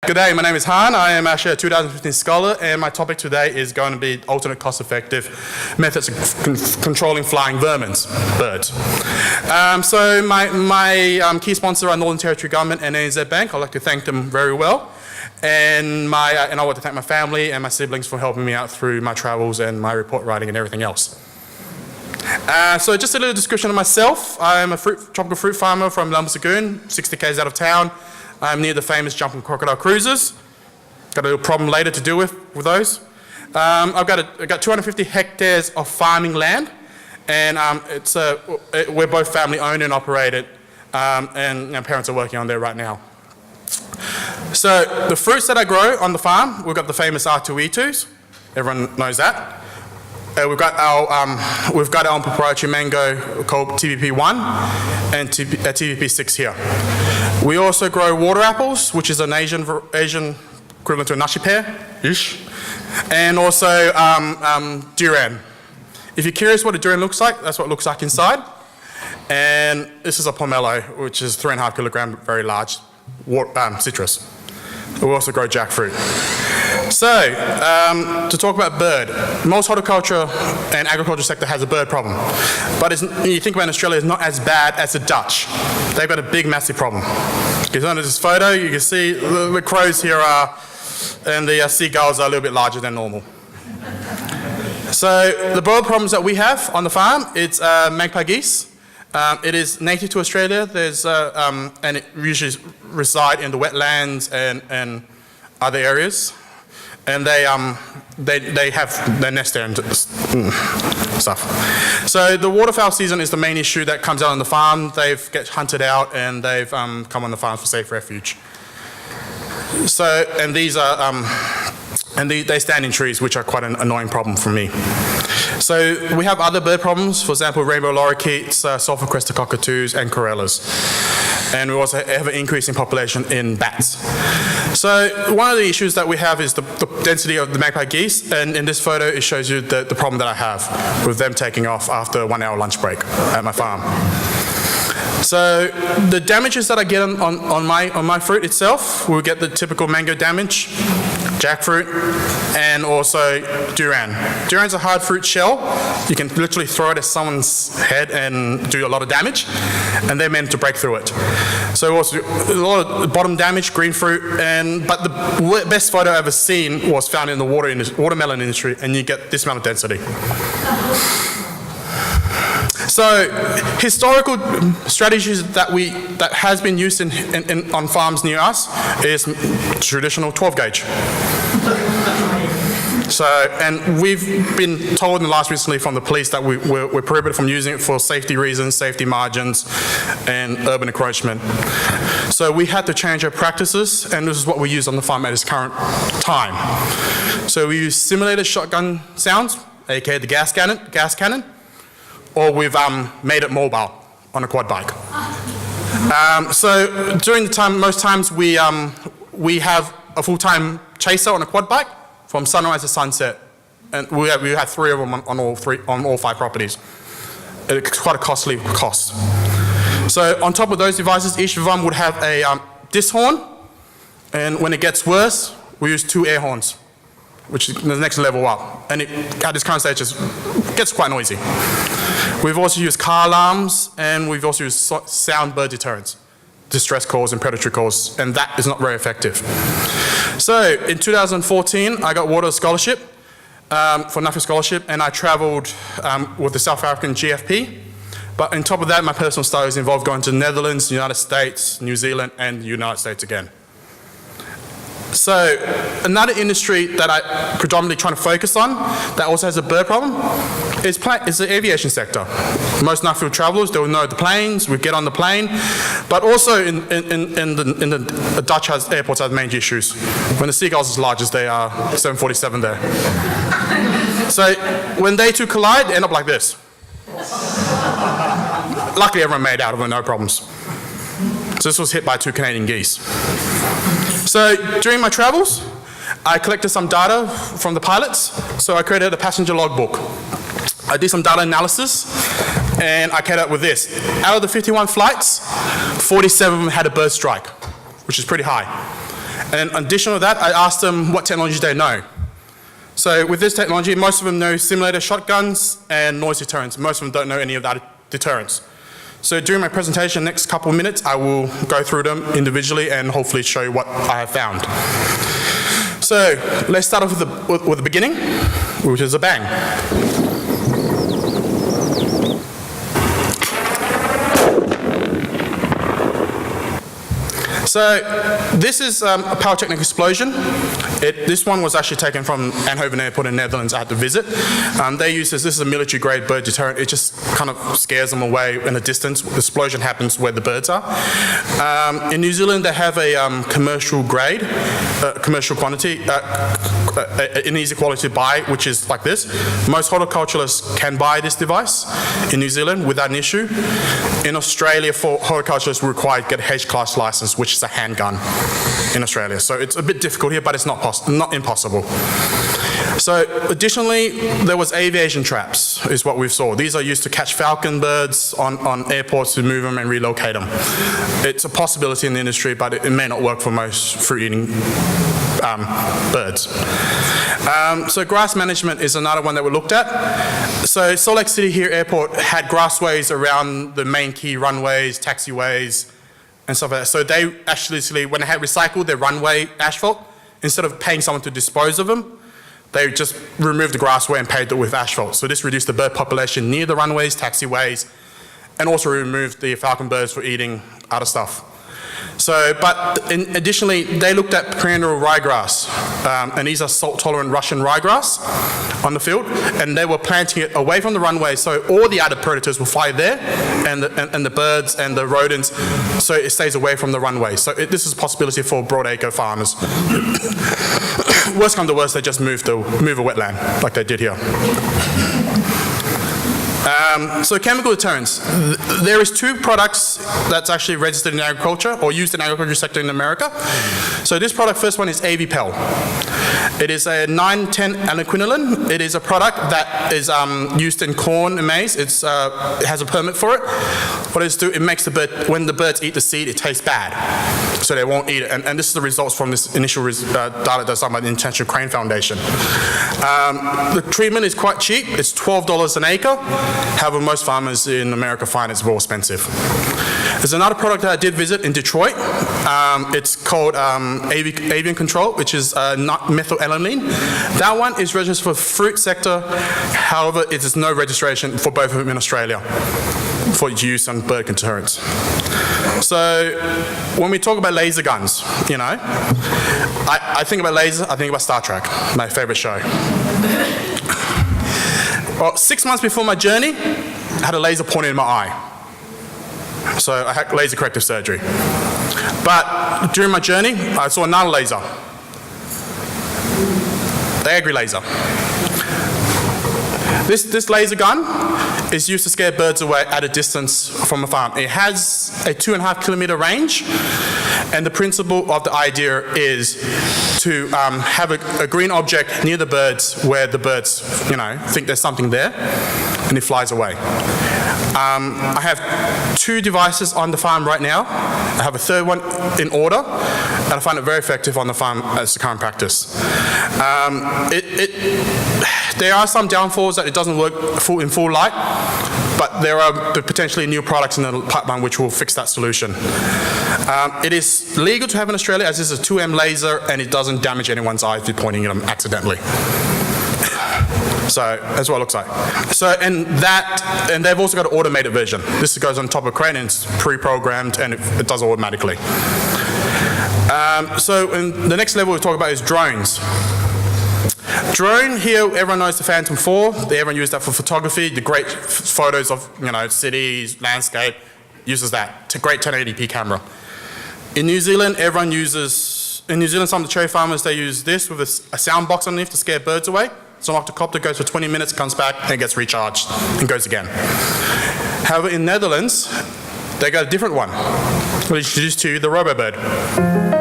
Good day, my name is Han. I am actually a 2015 scholar, and my topic today is going to be alternate cost-effective methods of controlling flying vermins, birds. So my key sponsors are Northern Territory Government and ANZ Bank. I'd like to thank them very well. And I want to thank my family and my siblings for helping me out through my travels and my report writing and everything else. So just a little description of myself. I am a tropical fruit farmer from Lumber Lagoon, 60 k's out of town. I'm near the famous jumping crocodile cruises. Got a little problem later to deal with those. I've got 250 hectares of farming land, and we're both family owned and operated, and our parents are working on there right now. So the fruits that I grow on the farm, we've got the famous R2E2s. Everyone knows that. We've got our own proprietary mango called TVP1 and TVP6 here. We also grow water apples, which is an Asian equivalent to a nashi pear-ish, and also durian. If you're curious what a durian looks like, that's what it looks like inside. And this is a pomelo, which is 3.5 kilogram, very large citrus. We also grow jackfruit. So, to talk about bird, most horticulture and agriculture sector has a bird problem. But you think about Australia, it's not as bad as the Dutch. They've got a big, massive problem. Because under this photo, you can see the crows here are, and the seagulls are a little bit larger than normal. So, the bird problems that we have on the farm, it's Magpie Geese. It is native to Australia. And it usually reside in the wetlands and other areas. And they have their nest there and stuff. So the waterfowl season is the main issue that comes out on the farm. They get hunted out and they've come on the farm for safe refuge. So, and these are, they stand in trees, which are quite an annoying problem for me. So we have other bird problems, for example, rainbow lorikeets, sulphur-crested cockatoos, and corellas. And we also have an increase in population in bats. So one of the issues that we have is the density of the magpie geese, and in this photo it shows you the problem that I have with them taking off after a 1 hour lunch break at my farm. So the damages that I get on my fruit itself, we'll get the typical mango damage, jackfruit, and also durian. Durian's a hard fruit shell. You can literally throw it at someone's head and do a lot of damage, and they're meant to break through it. So also a lot of bottom damage, green fruit, but the best photo I've ever seen was found in the watermelon industry, and you get this amount of density. So historical strategies that has been used on farms near us is traditional 12 gauge. So, and we've been told in the last recently from the police that we're prohibited from using it for safety reasons, safety margins, and urban encroachment. So we had to change our practices, and this is what we use on the farm at this current time. So we use simulated shotgun sounds, aka the gas cannon, or we've made it mobile on a quad bike. So during the time, most times we have a full-time chaser on a quad bike from sunrise to sunset, and we had 3 of them on all 5 properties. It's quite a costly cost. So on top of those devices, each of them would have a disc horn, and when it gets worse, we use 2 air horns, which is the next level up, and at this current stage it gets quite noisy. We've also used car alarms, and we've also used sound bird deterrents, distress calls and predatory calls, and that is not very effective. So in 2014, I got awarded a scholarship for Nuffield Scholarship, and I travelled with the South African GFP. But on top of that, my personal studies involved going to the Netherlands, the United States, New Zealand, and the United States again. So another industry that I predominantly trying to focus on that also has a bird problem is the aviation sector. Most Nuffield travellers, they'll know the planes, we get on the plane, but also in the Dutch airports have major issues. When the seagulls as large as they are, 747 there. So when they two collide, they end up like this. Luckily everyone made out of it, no problems. So this was hit by 2 Canadian geese. So during my travels, I collected some data from the pilots, so I created a passenger logbook. I did some data analysis, and I came up with this. Out of the 51 flights, 47 of them had a bird strike, which is pretty high. And in addition to that, I asked them what technology they know. So with this technology, most of them know simulator shotguns and noise deterrents. Most of them don't know any of that deterrents. So during my presentation, next couple of minutes, I will go through them individually and hopefully show you what I have found. So let's start off with the beginning, which is a bang. So this is a pyrotechnic explosion. This one was actually taken from Eindhoven Airport in Netherlands. I had to visit. They use this is a military grade bird deterrent. It just kind of scares them away in the distance. The explosion happens where the birds are. In New Zealand they have a commercial grade, commercial quantity, an easy quality to buy, which is like this. Most horticulturalists can buy this device in New Zealand without an issue. In Australia, for horticulturalists, we're required to get a H-class license, which is a handgun in Australia. So it's a bit difficult here, but it's not impossible. So additionally, there was aviation traps, is what we saw. These are used to catch falcon birds on airports to move them and relocate them. It's a possibility in the industry, but it may not work for most fruit-eating birds. So grass management is another one that we looked at. So Salt Lake City here airport had grassways around the main key runways, taxiways, and stuff like that. So they actually, when they had recycled their runway asphalt, instead of paying someone to dispose of them, they just removed the grassway and paved it with asphalt. So this reduced the bird population near the runways, taxiways, and also removed the falcon birds for eating other stuff. So, but additionally, they looked at perennial ryegrass, and these are salt-tolerant Russian ryegrass on the field, and they were planting it away from the runway, so all the other predators will fly there, and the birds and the rodents, so it stays away from the runway. So this is a possibility for broadacre farmers. Worst come to worst, they just move a wetland, like they did here. So chemical deterrents. There is 2 products that's actually registered in agriculture or used in the agriculture sector in America. So this product, first one is AVPEL. It is a 9,10-alloquinolin. It is a product that is used in corn and maize. It has a permit for it. What it does, it makes the bird, when the birds eat the seed, it tastes bad. So they won't eat it. And this is the results from this initial data that's done by the International Crane Foundation. The treatment is quite cheap. It's $12 an acre. However, most farmers in America find it's more expensive. There's another product that I did visit in Detroit. It's called avian control, which is methylalanine. That one is registered for fruit sector. However, it is no registration for both of them in Australia for use on bird deterrents. So when we talk about laser guns, you know, I think about lasers, I think about Star Trek, my favorite show. Well, 6 months before my journey, I had a laser pointed in my eye. So I had laser corrective surgery. But during my journey, I saw another laser. The agri laser. This laser gun is used to scare birds away at a distance from a farm. It has a 2.5 kilometer range, and the principle of the idea is to have a green object near the birds where the birds, you know, think there's something there, and it flies away. I have 2 devices on the farm right now. I have a third one in order, and I find it very effective on the farm as the current practice. There are some downfalls that it doesn't work in full light, but there are potentially new products in the pipeline which will fix that solution. It is legal to have in Australia as this is a 2M laser and it doesn't damage anyone's eyes if you're pointing at them accidentally. So that's what it looks like. So and they've also got an automated version. This goes on top of a crane and it's pre-programmed and it does it automatically. So in the next level we'll talk about is drones. Drone here, everyone knows the Phantom 4. Everyone uses that for photography. The great photos of, you know, cities, landscape, uses that. It's a great 1080p camera. In New Zealand, everyone uses, in New Zealand, some of the cherry farmers, they use this with a sound box underneath to scare birds away. So an octocopter goes for 20 minutes, comes back, and gets recharged, and goes again. However, in Netherlands, they got a different one. We'll introduce to you the RoboBird.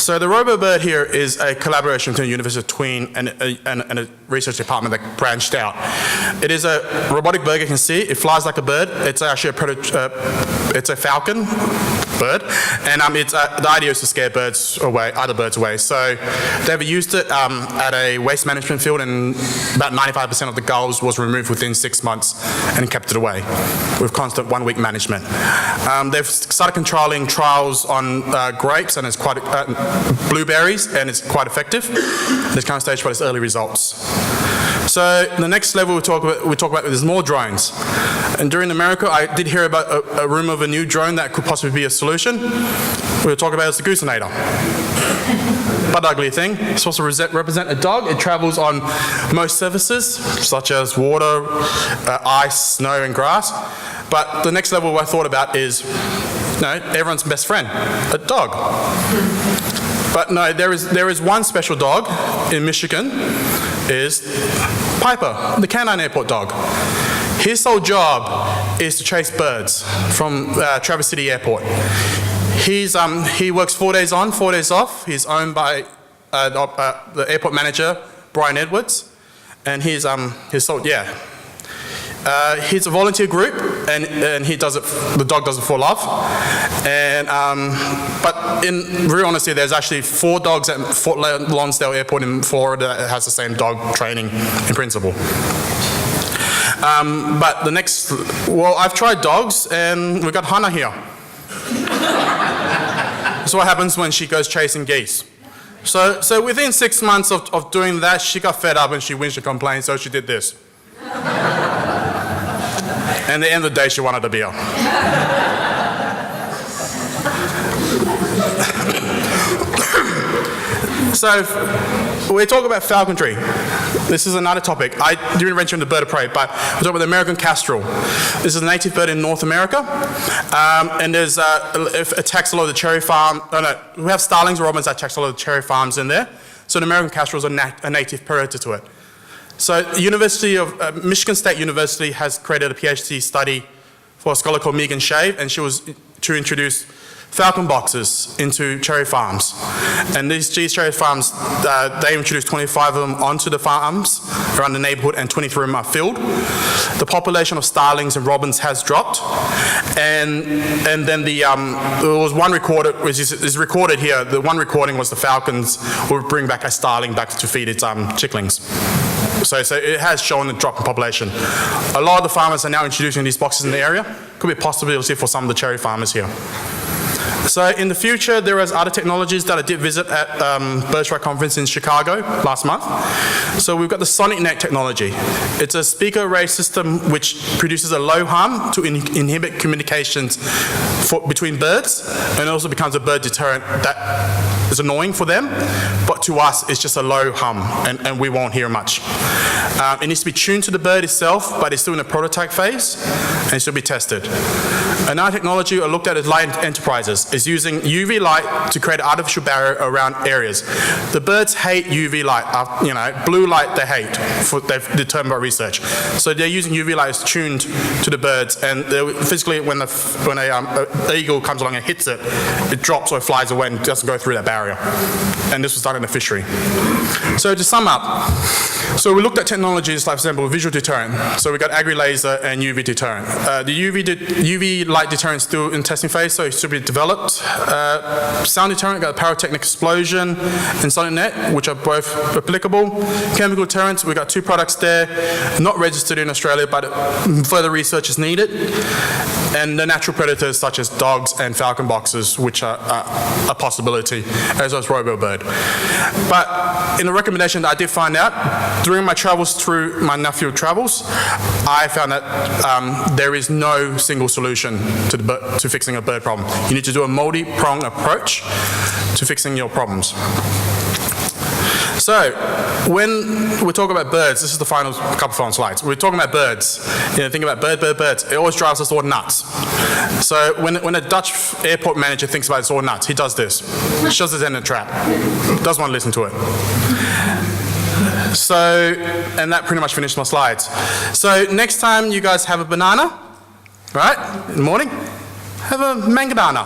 So the RoboBird here is a collaboration between a university and a research department that branched out. It is a robotic bird, you can see. It flies like a bird. It's actually it's a falcon bird, and the idea is to scare other birds away. So they've used it at a waste management field, and about 95% of the gulls was removed within 6 months and kept it away with constant 1 week management. They've started controlling trials on grapes, and it's quite blueberries, and it's quite effective. This kind of stage, but it's early results. So the next level we talk about is more drones. And during America, I did hear about a rumor of a new drone that could possibly be a solution. We'll talk about it as the Goosenator. But ugly thing. It's supposed to represent a dog. It travels on most surfaces, such as water, ice, snow, and grass. But the next level I thought about is, everyone's best friend, a dog. But no, there is one special dog in Michigan, is Piper, the canine airport dog. His sole job is to chase birds from Traverse City Airport. He works 4 days on, 4 days off. He's owned by the airport manager, Brian Edwards, and he's a volunteer group, and he does it. The dog does it for love. And but in real honesty, there's actually 4 dogs at Fort Lonsdale Airport in Florida that has the same dog training in principle. But I've tried dogs, and we've got Hannah here. That's what happens when she goes chasing geese. So within 6 months of doing that, she got fed up and she whinged and complained, so she did this. And at the end of the day, she wanted a beer. So we talk about falconry. This is another topic. I didn't mention the bird of prey, but we're talking about the American kestrel. This is a native bird in North America, and it attacks a lot of the cherry farm. We have starlings, robins that attacks a lot of the cherry farms in there. So the American kestrel is a native predator to it. So Michigan State University has created a PhD study for a scholar called Megan Shave, and she was to introduce falcon boxes into cherry farms. And these cherry farms, they introduced 25 of them onto the farms around the neighborhood, and 23 of them are filled. The population of starlings and robins has dropped, and then there was one recorded, which is recorded here. The one recording was the falcons would bring back a starling back to feed its chicklings. So it has shown a drop in population. A lot of the farmers are now introducing these boxes in the area. Could be a possibility for some of the cherry farmers here. So in the future, there is other technologies that I did visit at Birchright Conference in Chicago last month. So we've got the sonic net technology. It's a speaker array system which produces a low hum to inhibit communications between birds, and it also becomes a bird deterrent that is annoying for them, but to us it's just a low hum, and we won't hear much. It needs to be tuned to the bird itself, but it's still in the prototype phase, and it should be tested. Another technology I looked at is light enterprises. Is using UV light to create an artificial barrier around areas. The birds hate UV light. Blue light they hate. They've determined by research. So they're using UV light as tuned to the birds, and physically when an eagle comes along and hits it, it drops or it flies away and doesn't go through that barrier. And this was done in a fishery. So to sum up, so we looked at technologies like, for example, visual deterrent. So we got agri-laser and UV deterrent. The UV light deterrent is still in testing phase, so it should be developed. Sound deterrent, got pyrotechnic explosion and sonic net, which are both applicable. Chemical deterrents, we got 2 products there, not registered in Australia, but further research is needed. And the natural predators such as dogs and falcon boxes, which are a possibility, as well as RoboBird. But in the recommendation that I did find out, during my travels through my Nuffield travels, I found that there is no single solution to fixing a bird problem. You need to do a multi-pronged approach to fixing your problems. So, when we talk about birds, this is the couple final slides. We're talking about birds. Think about birds. It always drives us all nuts. So, when a Dutch airport manager thinks about it's all nuts, he does this. Shoves his head in a trap. Doesn't want to listen to it. So, and that pretty much finished my slides. So, next time you guys have a banana, right, in the morning, have a mangadana.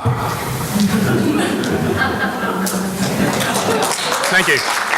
you.